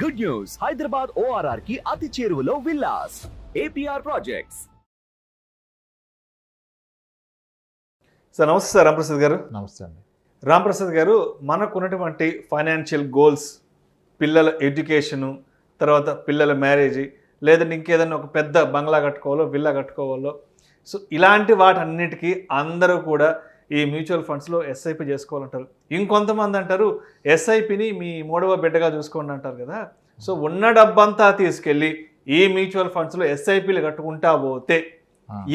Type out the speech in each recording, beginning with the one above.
Good news, Hyderabad ORR కి అతి చేరువలో విల్లాస్ APR ప్రాజెక్ట్స్. సార్ నమస్తే సార్ రాంప్రసాద్ గారు. నమస్తే అండి. రాంప్రసాద్ గారు, మనకున్నటువంటి ఫైనాన్షియల్ గోల్స్, పిల్లల ఎడ్యుకేషను, తర్వాత పిల్లల మ్యారేజీ, లేదంటే ఇంకేదైనా ఒక పెద్ద బంగ్లా కట్టుకోవాలో విల్లా కట్టుకోవాలో, సో ఇలాంటి వాటన్నిటికీ అందరూ కూడా ఈ మ్యూచువల్ ఫండ్స్లో SIP చేసుకోవాలంటారు. ఇంకొంతమంది అంటారు SIPని మీ మూడవ బిడ్డగా చూసుకోండి అంటారు కదా. సో ఉన్న డబ్బంతా తీసుకెళ్ళి ఈ మ్యూచువల్ ఫండ్స్లో SIPలు కట్టుకుంటా పోతే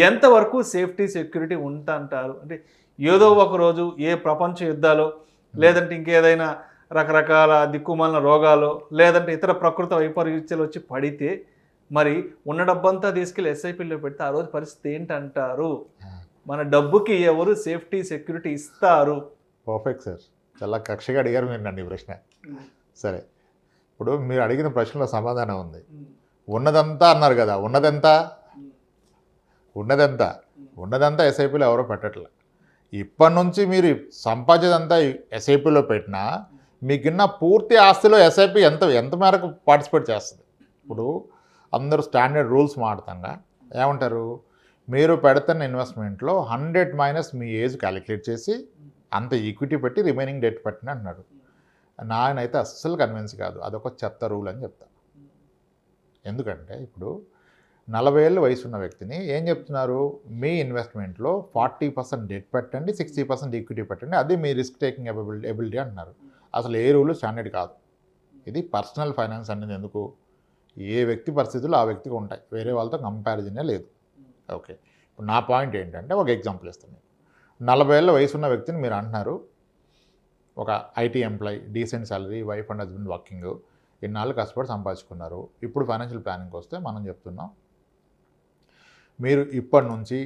ఎంతవరకు సేఫ్టీ సెక్యూరిటీ ఉంటుంటారు? అంటే ఏదో ఒక రోజు ఏ ప్రపంచ యుద్ధాలు, లేదంటే ఇంకేదైనా రకరకాల దిక్కుమాలిన రోగాలు, లేదంటే ఇతర ప్రకృతి వైపరీత్యాలు వచ్చి పడితే మరి ఉన్న డబ్బంతా తీసుకెళ్ళి SIPలో పెడితే ఆ రోజు పరిస్థితి ఏంటంటారు? మన డబ్బుకి ఎవరు సేఫ్టీ సెక్యూరిటీ ఇస్తారు? పర్ఫెక్ట్ సార్, చాలా కక్షగా అడిగారు మీరు నన్ను ఈ ప్రశ్న. సరే, ఇప్పుడు మీరు అడిగిన ప్రశ్నలో సమాధానం ఉంది. ఉన్నదంతా అన్నారు కదా, ఉన్నదంతా SIPలో ఎవరో పెట్టట్లే. ఇప్పటి నుంచి మీరు సంపాదించేదంతా SIPలో పెట్టినా మీకున్న పూర్తి ఆస్తిలో SIP ఎంత మేరకు పార్టిసిపేట్ చేస్తుంది? ఇప్పుడు అందరూ స్టాండర్డ్ రూల్స్ మాడతాంగా ఏమంటారు, మీరు పెడుతున్న ఇన్వెస్ట్మెంట్లో 100 మైనస్ మీ ఏజ్ క్యాలిక్యులేట్ చేసి అంత ఈక్విటీ పెట్టి రిమైనింగ్ డెట్ పెట్టిన అంటున్నాడు. నాయనైతే అస్సలు కన్విన్స్ కాదు, అదొక చెత్త రూల్ అని చెప్తా. ఎందుకంటే ఇప్పుడు 40 ఏళ్ళ వయసు ఉన్న వ్యక్తిని ఏం చెప్తున్నారు, మీ ఇన్వెస్ట్మెంట్లో 40% డెట్ పెట్టండి, 60% ఈక్విటీ పెట్టండి, అది మీ రిస్క్ టేకింగ్ ఎబిలిటీ అంటున్నారు. అసలు ఏ రూలు స్టాండర్డ్ కాదు. ఇది పర్సనల్ ఫైనాన్స్ అనేది ఎందుకు, ఏ వ్యక్తి పరిస్థితులు ఆ వ్యక్తికి ఉంటాయి, వేరే వాళ్ళతో కంపారిజనే లేదు. ఓకే, ఇప్పుడు నా పాయింట్ ఏంటంటే ఒక ఎగ్జాంపుల్ ఇస్తాను. 40 ఏళ్ళ వయసు ఉన్న వ్యక్తిని మీరు అంటున్నారు, ఒక IT employee, decent salary, wife and husband working, ఇన్నాళ్ళు కష్టపడి సంపాదించుకున్నారు. ఇప్పుడు ఫైనాన్షియల్ ప్లానింగ్కి వస్తే మనం చెప్తున్నాం, మీరు ఇప్పటి నుంచి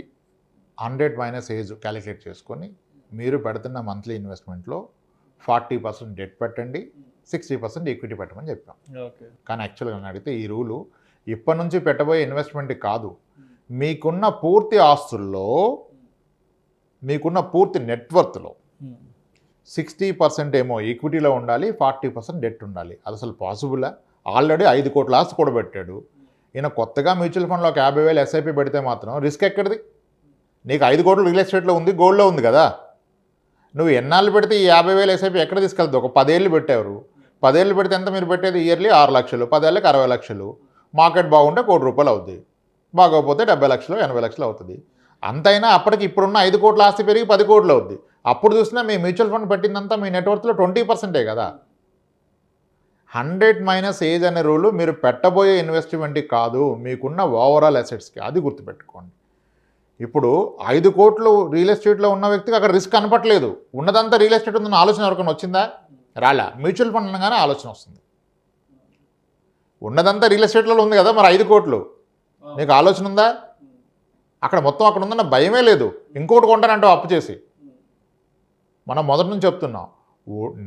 100 మైనస్ ఏజ్ క్యాలిక్యులేట్ చేసుకొని మీరు పెడుతున్న మంత్లీ ఇన్వెస్ట్మెంట్లో 40% డెట్ పెట్టండి, 60% ఈక్విటీ పెట్టమని చెప్పాం. కానీ యాక్చువల్గా అడిగితే ఈ రూలు ఇప్పటి నుంచి పెట్టబోయే ఇన్వెస్ట్మెంట్ కాదు, మీకున్న పూర్తి ఆస్తుల్లో, మీకున్న పూర్తి నెట్వర్త్లో 60% ఏమో ఈక్విటీలో ఉండాలి, 40% డెట్ ఉండాలి. అది అసలు పాసిబులా? ఆల్రెడీ 5 కోట్ల ఆస్తి కూడా పెట్టాడు ఈయన. కొత్తగా మ్యూచువల్ ఫండ్లో ఒక 50,000 SIP పెడితే మాత్రం రిస్క్ ఎక్కడిది? నీకు 5 కోట్లు రియల్ ఎస్టేట్లో ఉంది, గోల్డ్లో ఉంది కదా. నువ్వు ఎన్నాళ్ళు పెడితే ఈ 50,000 SIP ఎక్కడ తీసుకెళ్తావు? ఒక 10 ఏళ్ళు పెట్టారు, 10 ఏళ్ళు పెడితే ఎంత మీరు పెట్టేది? ఇయర్లీ 6 లక్షలు, 10 ఏళ్ళకి 60 లక్షలు. మార్కెట్ బాగుంటే ₹1 కోటి అవుద్ది, బాగోకపోతే 70 లక్షలు 80 లక్షలు అవుతుంది. అంతైనా అప్పటికి ఇప్పుడున్న 5 కోట్ల ఆస్తి పెరిగి 10 కోట్లు అవుద్ది. అప్పుడు చూసినా మీ మ్యూచువల్ ఫండ్ పెట్టిందంతా మీ నెట్వర్క్లో 20%ఏ కదా. 100 మైనస్ ఏజ్ అనే రూలు మీరు పెట్టబోయే ఇన్వెస్ట్మెంట్కి కాదు, మీకున్న ఓవరాల్ అసెట్స్కి. అది గుర్తుపెట్టుకోండి. ఇప్పుడు 5 కోట్లు రియల్ ఎస్టేట్లో ఉన్న వ్యక్తికి అక్కడ రిస్క్ కనపట్లేదు. ఉన్నదంతా రియల్ ఎస్టేట్ ఉందన్న ఆలోచన ఎవరికైనా వచ్చిందా? రాలా. మ్యూచువల్ ఫండ్ అనగానే ఆలోచన వస్తుంది. ఉన్నదంతా రియల్ ఎస్టేట్లో ఉంది కదా, మరి 5 కోట్లు నీకు ఆలోచన ఉందా? అక్కడ మొత్తం అక్కడ ఉందన్న భయమే లేదు. ఇంకోటి కొంటానంటే అప్పు చేసి. మనం మొదటి నుంచి చెప్తున్నాం,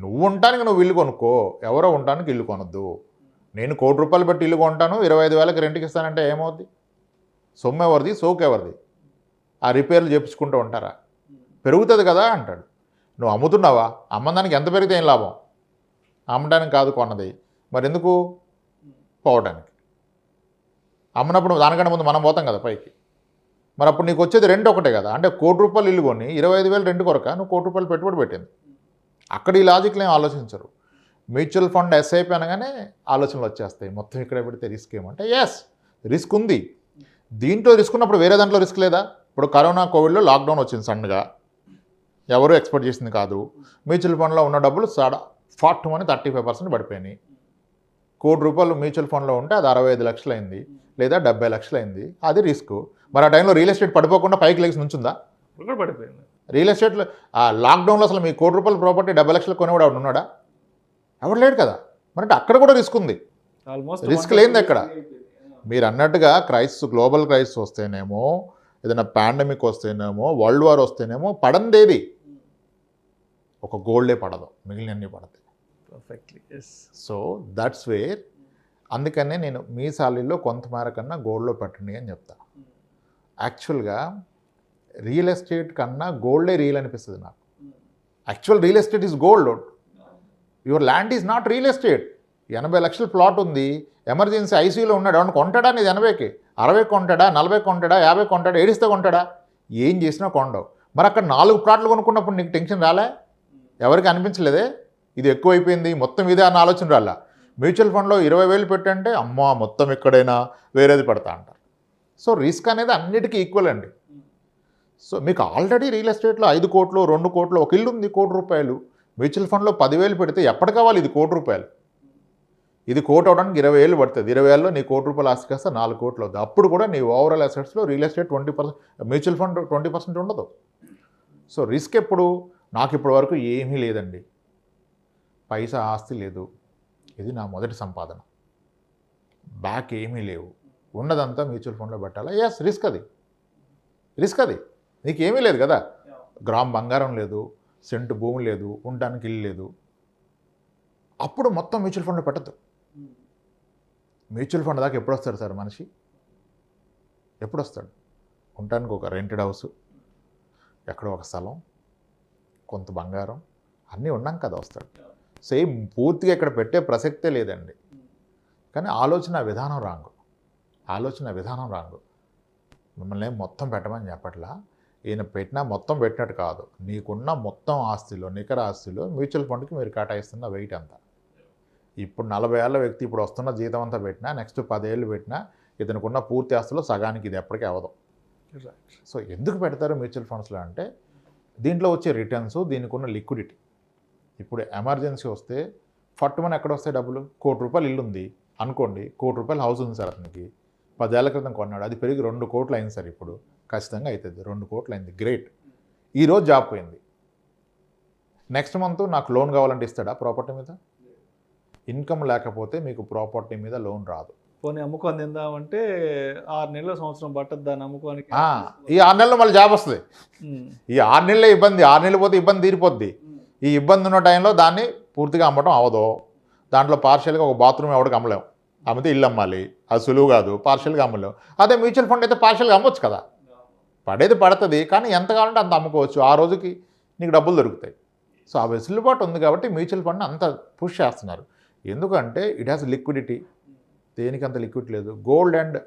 నువ్వు ఉండటానికి నువ్వు ఇల్లు కొనుక్కో, ఎవరో ఉండటానికి ఇల్లు కొనొద్దు. నేను ₹1 కోటి పెట్టి ఇల్లు కొంటాను, 25,000కి రెంట్కి ఇస్తానంటే ఏమవుద్ది? సొమ్ము ఎవరిది, సోకు ఎవరిది? ఆ రిపేర్లు చేపించుకుంటూ ఉంటారా? పెరుగుతుంది కదా అంటాడు. నువ్వు అమ్ముతున్నావా? అమ్మదానికి ఎంత పెరిగితే ఏం లాభం? అమ్మడానికి కాదు కొన్నది, మరి ఎందుకు? పోవడానికి. అమ్మినప్పుడు దానికంటే ముందు మనం పోతాం కదా పైకి. మరి అప్పుడు నీకు వచ్చేది రెంట్ ఒకటే కదా. అంటే ₹1 కోటి ఇల్లు కొని 25,000 రెంట్ కొరక నువ్వు ₹1 కోటి పెట్టుబడి పెట్టింది. అక్కడ ఈ లాజిక్లు ఏం ఆలోచించరు. మ్యూచువల్ ఫండ్ SIP అనగానే ఆలోచనలు వచ్చేస్తాయి, మొత్తం ఇక్కడ పెడితే రిస్క్ ఏమంటే ఎస్ రిస్క్ ఉంది. దీంట్లో రిస్క్ ఉన్నప్పుడు వేరే దాంట్లో రిస్క్ లేదా? ఇప్పుడు కరోనా కోవిడ్లో లాక్డౌన్ వచ్చింది సడన్గా, ఎవరు ఎక్స్పెక్ట్ చేసింది కాదు. మ్యూచువల్ ఫండ్లో ఉన్న డబ్బులు 35% పడిపోయినాయి. ₹1 కోటి మ్యూచువల్ ఫండ్లో ఉంటే అది 65 లక్షలు అయింది, లేదా 70 లక్షలు అయింది. అది రిస్క్. మరి ఆ టైంలో రియల్ ఎస్టేట్ పడిపోకుండా పైకి లెగ్స్ నుంచుందా? పడిపోయింది. రియల్ ఎస్టేట్లో ఆ లాక్డౌన్లో అసలు మీ ₹1 కోటి ప్రాపర్టీ 70 లక్షలు కొనేవాడు ఎవడు ఉన్నాడా? ఎవడు లేడు కదా. మరి అక్కడ కూడా రిస్క్ ఉంది. ఆల్మోస్ట్ రిస్క్ లేనిది ఎక్కడ? మీరు అన్నట్టుగా గ్లోబల్ క్రైసిస్ వస్తేనేమో, ఏదైనా పాండమిక్ వస్తేనేమో, వరల్డ్ వార్ వస్తేనేమో పడందేది ఒక గోల్డే పడదు, మిగిలినన్నీ పడతాయి. Perfectly yes. So that's where. అందుకనే నేను మీ సాలీలో కొంతమేర కన్నా గోల్డ్లో పెట్టండి అని చెప్తా. యాక్చువల్గా రియల్ ఎస్టేట్ కన్నా గోల్డే రియల్ అనిపిస్తుంది నాకు. Actual real estate is gold. Your land is not real estate. 80 లక్షల ప్లాట్ ఉంది, ఎమర్జెన్సీ ఐసీయూలో ఉన్నాడు, అవును కొంటాడా నీది 80కి, 60 కొంటాడా, 40 కొంటాడా, 50 కొంటాడా, ఏడిస్తే కొంటాడా? ఏం చేసినా కొండవు. మరి అక్కడ 4 ప్లాట్లు కొనుక్కున్నప్పుడు నీకు టెన్షన్ రాలే? ఎవరికి అనిపించలేదే ఇది ఎక్కువైపోయింది మొత్తం ఇదే అన్న ఆలోచన రాలా? మ్యూచువల్ ఫండ్లో 20,000 పెట్టంటే అమ్మా మొత్తం ఎక్కడైనా వేరేది పెడతా అంటారు. సో రిస్క్ అనేది అన్నిటికీ ఈక్వల్ అండి. సో మీకు ఆల్రెడీ రియల్ ఎస్టేట్లో 5 కోట్లు 2 కోట్లు ఒక ఇల్లు ఉంది, ₹1,00,00,000. మ్యూచువల్ ఫండ్లో 10,000 పెడితే ఎప్పటి కావాలి ఇది ₹1,00,00,000. ఇది కోట్ అవడానికి 20 ఏళ్ళు పడుతుంది. 20 ఏళ్ళలో నీ ₹1,00,00,000 ఆస్తి కాస్త 4 కోట్లు అవుతుంది. అప్పుడు కూడా నీ ఓవరాల్ అసెట్స్లో రియల్ ఎస్టేట్ 20%, మ్యూచువల్ ఫండ్ 20% ఉండదు. సో రిస్క్ ఎప్పుడు? నాకు ఇప్పటి వరకు ఏమీ లేదండి, పైసా ఆస్తి లేదు, ఇది నా మొదటి సంపాదన, బ్యాక్ ఏమీ లేవు, ఉన్నదంతా మ్యూచువల్ ఫండ్లో పెట్టాలా? ఎస్, రిస్క్ అది, రిస్క్ అది. నీకేమీ లేదు కదా, గ్రామ్ బంగారం లేదు, సెంటు భూమి లేదు, ఉండడానికి ఇల్లు లేదు, అప్పుడు మొత్తం మ్యూచువల్ ఫండ్లో పెట్టద్దు. మ్యూచువల్ ఫండ్ దాకా ఎప్పుడు వస్తాడు సార్ మనిషి? ఎప్పుడు వస్తాడు? ఉండటానికి ఒక రెంటెడ్ హౌస్, ఎక్కడో ఒక స్థలం, కొంత బంగారం అన్నీ ఉన్నాం కదా వస్తాడు. సేమ్ పూర్తిగా ఇక్కడ పెట్టే ప్రసక్తే లేదండి. కానీ ఆలోచన విధానం రాంగు, ఆలోచన విధానం రాంగు. మిమ్మల్ని మొత్తం పెట్టమని చెప్పట్లా, ఈయన పెట్టినా మొత్తం పెట్టినట్టు కాదు. నీకున్న మొత్తం ఆస్తిలో, నికర ఆస్తిలో మ్యూచువల్ ఫండ్కి మీరు కేటాయిస్తున్న వెయిట్ అంతా. ఇప్పుడు 40 ఏళ్ళ వ్యక్తి ఇప్పుడు వస్తున్న జీతం అంతా పెట్టినా, నెక్స్ట్ 10 ఏళ్ళు పెట్టినా ఇతనుకున్న పూర్తి ఆస్తిలో సగానికి ఇది ఎప్పటికీ అవ్వదు. సో ఎందుకు పెడతారు మ్యూచువల్ ఫండ్స్లో అంటే దీంట్లో వచ్చే రిటర్న్స్, దీనికి ఉన్న లిక్విడిటీ. ఇప్పుడు ఎమర్జెన్సీ వస్తే ఫట్టుమని ఎక్కడ వస్తాయి డబ్బులు? ₹1,00,00,000 ఇల్లు ఉంది అనుకోండి, ₹1,00,00,000 హౌస్ ఉంది సార్ అతనికి, 10 ఏళ్ల క్రితం కొన్నాడు, అది పెరిగి 2 కోట్లు అయింది సార్, ఇప్పుడు ఖచ్చితంగా అవుతుంది 2 కోట్లు అయింది, గ్రేట్. ఈరోజు జాబ్ పోయింది, నెక్స్ట్ మంత్ నాకు లోన్ కావాలంటే ఇస్తాడా? ప్రాపర్టీ మీద ఇన్కమ్ లేకపోతే మీకు ప్రాపర్టీ మీద లోన్ రాదు. పోనీ అమ్ముకొని తిందామంటే 6 నెలల సంవత్సరం పట్టదు దాన్ని అమ్ముకోనికి. ఈ 6 నెలల్లో మళ్ళీ జాబ్ వస్తుంది. ఈ 6 నెలలే ఇబ్బంది, 6 నెలలు పోతే ఇబ్బంది తీరిపోద్ది. ఈ ఇబ్బంది ఉన్న టైంలో దాన్ని పూర్తిగా అమ్మటం అవ్వదు. దాంట్లో పార్షియల్గా ఒక బాత్రూమ్ ఎవరికి అమ్మలేం, అమ్మితే ఇల్లు అమ్మాలి, అది సులువు కాదు, పార్షియల్గా అమ్మలేం. అదే మ్యూచువల్ ఫండ్ అయితే పార్షియల్గా అమ్మొచ్చు కదా, పడేది పడుతుంది, కానీ ఎంత కావాలంటే అంత అమ్ముకోవచ్చు, ఆ రోజుకి నీకు డబ్బులు దొరుకుతాయి. సో ఆ వెసులుబాటు ఉంది కాబట్టి మ్యూచువల్ ఫండ్ అంత పుష్ చేస్తున్నారు. ఎందుకంటే ఇట్ హ్యాస్ లిక్విడిటీ. దేనికి అంత లిక్విడ్ లేదు. Gold and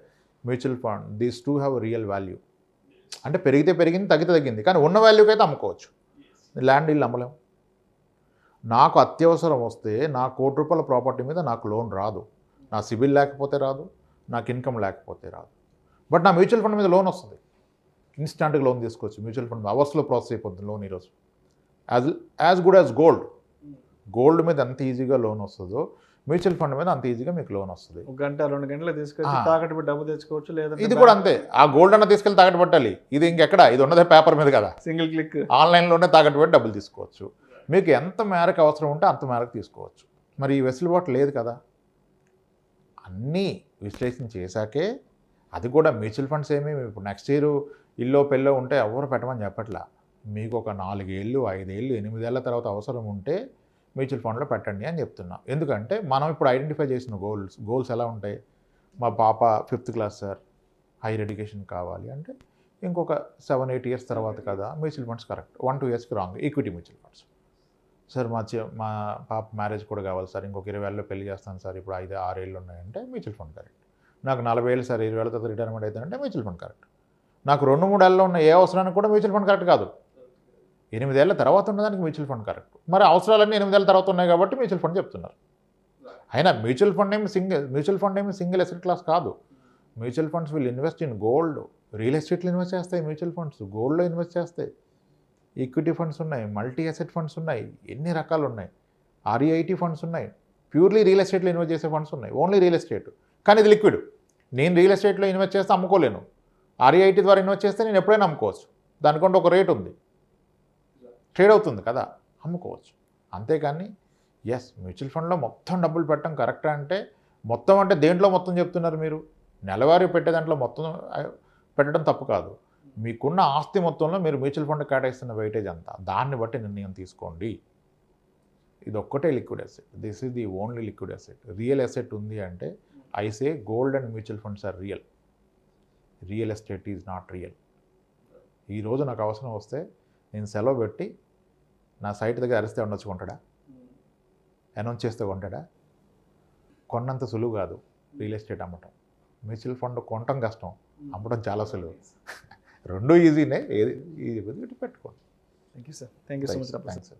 mutual fund these two have real value. అంటే పెరిగితే పెరిగింది, తగ్గితే తగ్గింది, కానీ ఉన్న వాల్యూకి అయితే అమ్ముకోవచ్చు. ల్యాండ్ ఇల్లు అమ్మలేం. నాకు అత్యవసరం వస్తే నా ₹1,00,00,000 ప్రాపర్టీ మీద నాకు లోన్ రాదు, నా సిబిల్ లేకపోతే రాదు, నాకు ఇన్కమ్ లేకపోతే రాదు. బట్ నా మ్యూచువల్ ఫండ్ మీద లోన్ వస్తుంది, ఇన్స్టాంట్గా లోన్ తీసుకోవచ్చు. మ్యూచువల్ ఫండ్ అవర్స్లో ప్రాసెస్ అయిపోతుంది లోన్ ఈరోజు. As good as gold. Gold మీద ఎంత ఈజీగా లోన్ వస్తుందో మ్యూచువల్ ఫండ్ మీద అంత ఈజీగా మీకు లోన్ వస్తుంది. 1 గంట 2 గంటలు తీసుకొచ్చి తాకట్టు పెట్టి డబ్బు తెచ్చుకోవచ్చు. లేదా ఇది కూడా అంతే, ఆ గోల్డ్ అన్న తీసుకెళ్ళి తాకట్టు పెట్టాలి. ఇది ఇంకెక్కడ, ఇది ఉన్నదే పేపర్ మీద కదా, సింగిల్ క్లిక్ ఆన్లైన్లోనే తాకట్టు పెట్టి డబ్బులు తీసుకోవచ్చు. మీకు ఎంత మేరకు అవసరం ఉంటే అంత మేరకు తీసుకోవచ్చు. మరి ఈ వెసులుబాటు లేదు కదా. అన్నీ విశ్లేషణ చేశాకే, అది కూడా మ్యూచువల్ ఫండ్స్ ఏమి ఇప్పుడు నెక్స్ట్ ఇయర్ ఇల్లో పెళ్ళో ఉంటే ఎవరు పెట్టమని చెప్పట్లా. మీకు ఒక 4 ఏళ్ళు 5 ఏళ్ళు 8 ఏళ్ళ తర్వాత అవసరం ఉంటే మ్యూచువల్ ఫండ్లో పెట్టండి అని చెప్తున్నా. ఎందుకంటే మనం ఇప్పుడు ఐడెంటిఫై చేసిన గోల్స్ ఎలా ఉంటాయి? మా పాప 5th class sir, higher education కావాలి అంటే ఇంకొక 7-8 ఇయర్స్ తర్వాత కదా మ్యూచువల్ ఫండ్స్ కరెక్ట్. 1-2 ఇయర్స్కి wrong equity mutual funds. Sir మా పాప మ్యారేజ్ కూడా కావాలి సార్, ఇంకొక 20 ఏళ్ళలో పెళ్లి చేస్తాను సార్, ఇప్పుడు 5-6 ఏళ్ళు ఉన్నాయంటే మ్యూచువల్ ఫండ్ కరెక్ట్. నాకు 40 ఏళ్ళు సార్, 20 ఏళ్ళ తర్వాత రిటైర్మెంట్ అవుతానంటే మ్యూచువల్ ఫండ్ కరెక్ట్. నాకు 2-3 ఏళ్ళలో ఉన్న ఏ అవసరానికి కూడా మ్యూచువల్ ఫండ్ కరెక్ట్ కాదు. 8 ఏళ్ళ తర్వాత ఉన్నదానికి మ్యూచువల్ ఫండ్ కరెక్ట్. మరి అవసరాలన్నీ 8 ఏళ్ళ తర్వాత ఉన్నాయి కాబట్టి మ్యూచువల్ ఫండ్ చెప్తున్నారు. అయినా మ్యూచువల్ ఫండ్ ఏమి సింగిల్ అసెట్ క్లాస్ కాదు. Mutual funds will invest in gold, real ఎస్టేట్లో ఇన్వెస్ట్ చేస్తాయి మ్యూచువల్ ఫండ్స్, గోల్డ్లో ఇన్వెస్ట్ చేస్తాయి, ఈక్విటీ ఫండ్స్ ఉన్నాయి, మల్టీ అసెట్ ఫండ్స్ ఉన్నాయి, ఎన్ని రకాలు ఉన్నాయి, REIT ఫండ్స్ ఉన్నాయి, ప్యూర్లీ రియల్ ఎస్టేట్లో ఇన్వెస్ట్ చేసే ఫండ్స్ ఉన్నాయి, ఓన్లీ రియల్ ఎస్టేట్. కానీ ఇది లిక్విడ్. నేను రియల్ ఎస్టేట్లో ఇన్వెస్ట్ చేస్తే అమ్ముకోలేను, REIT ద్వారా ఇన్వెస్ట్ చేస్తే నేను ఎప్పుడైనా అమ్ముకోవచ్చు. దానికంటే ఒక రేట్ ఉంది, ట్రేడ్ అవుతుంది కదా, అమ్ముకోవచ్చు. అంతేకాని ఎస్ మ్యూచువల్ ఫండ్లో మొత్తం డబ్బులు పెట్టడం కరెక్టా అంటే, మొత్తం అంటే దేంట్లో మొత్తం చెప్తున్నారు మీరు? నెలవారీ పెట్టే దాంట్లో మొత్తం పెట్టడం తప్పు కాదు. మీకున్న ఆస్తి మొత్తంలో మీరు మ్యూచువల్ ఫండ్ కేటాయిస్తున్న వెయిటేజ్ అంతా, దాన్ని బట్టి నిర్ణయం తీసుకోండి. ఇది ఒక్కటే liquid asset. This is the only liquid asset. Real asset ఉంది అంటే I say gold and mutual funds are real. Real estate is not real. ఈరోజు నాకు అవసరం వస్తే నేను సెలవు పెట్టి నా సైట్ దగ్గర అరిస్తే ఉండొచ్చు కొంటాడా? అనౌన్స్ చేస్తే కొంటాడా? కొన్నంత సులువు కాదు రియల్ ఎస్టేట్ అమ్మటం. మ్యూచువల్ ఫండ్ కొనటం కష్టం, అమ్మటం చాలా సులువు. రెండు ఈజీనే, ఏది ఈజీ పెట్టుకోండి. Thank you sir, thank you so much. Thanks.